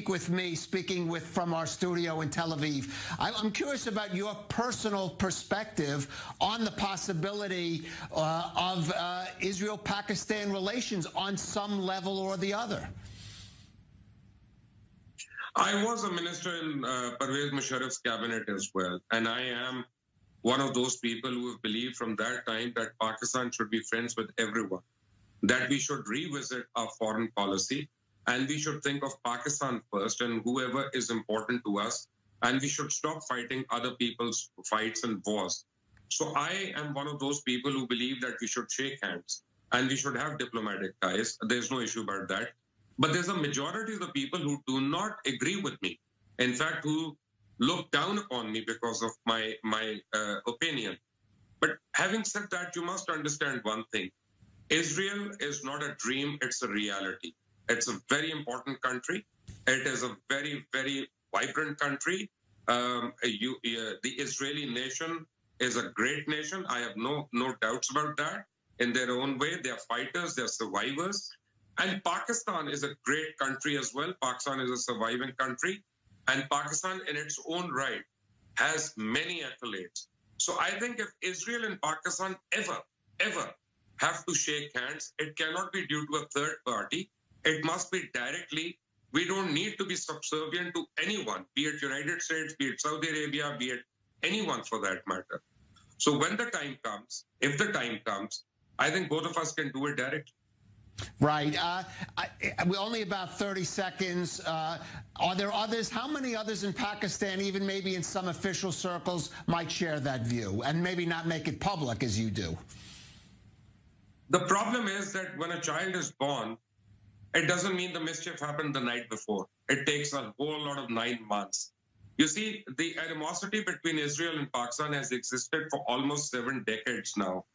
with me, speaking from our studio in Tel Aviv. I'm curious about your personal perspective on the possibility of Israel-Pakistan relations on some level or the other. I was a minister in Pervez Musharraf's cabinet as well, and I am one of those people who have believed from that time that Pakistan should be friends with everyone, that we should revisit our foreign policy, and we should think of Pakistan first and whoever is important to us, and we should stop fighting other people's fights and wars. So I am one of those people who believe that we should shake hands and we should have diplomatic ties. There's no issue about that. But there's a majority of the people who do not agree with me, in fact, who look down upon me because of my opinion. But having said that, you must understand one thing. Israel is not a dream, it's a reality. It's a very important country. It is a very, very vibrant country. The Israeli nation is a great nation. I have no doubts about that. In their own way, they are fighters, they're survivors. And Pakistan is a great country as well. Pakistan is a surviving country. And Pakistan in its own right has many accolades. So I think if Israel and Pakistan ever have to shake hands, it cannot be due to a third party. It must be directly. We don't need to be subservient to anyone, be it United States, be it Saudi Arabia, be it anyone for that matter. So when the time comes, if the time comes, I think both of us can do it directly. Right. We're only about 30 seconds. Are there others? How many others in Pakistan, even maybe in some official circles, might share that view and maybe not make it public as you do? The problem is that when a child is born, it doesn't mean the mischief happened the night before. It takes a whole lot of 9 months. You see, the animosity between Israel and Pakistan has existed for almost 7 decades now.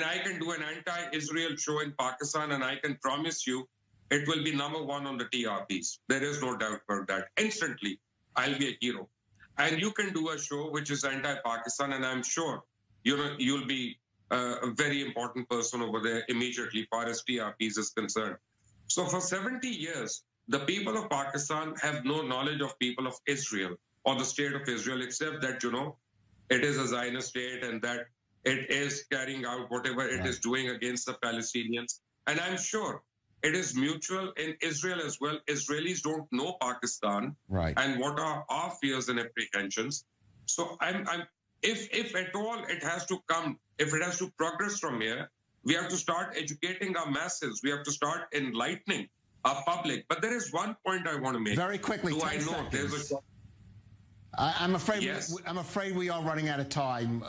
I can do an anti-Israel show in Pakistan, and I can promise you it will be #1 on the TRPs. There is no doubt about that. Instantly, I'll be a hero. And you can do a show which is anti-Pakistan, and I'm sure you'll be a very important person over there immediately, far as TRPs is concerned. So for 70 years, the people of Pakistan have no knowledge of people of Israel or the state of Israel, except that, it is a Zionist state and that it is carrying out whatever it is doing against the Palestinians. And I'm sure it is mutual in Israel as well. Israelis don't know Pakistan and what are our fears and apprehensions. So if at all it has to come, if it has to progress from here, we have to start educating our masses. We have to start enlightening our public. But there is one point I want to make. Very quickly, 10 seconds. I'm afraid we are running out of time,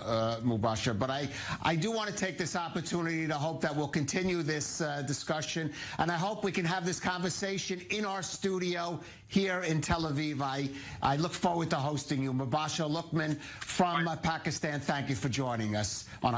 Mubashir, but I do want to take this opportunity to hope that we'll continue this discussion, and I hope we can have this conversation in our studio here in Tel Aviv. I look forward to hosting you. Mubashir Luqman from Pakistan, thank you for joining us on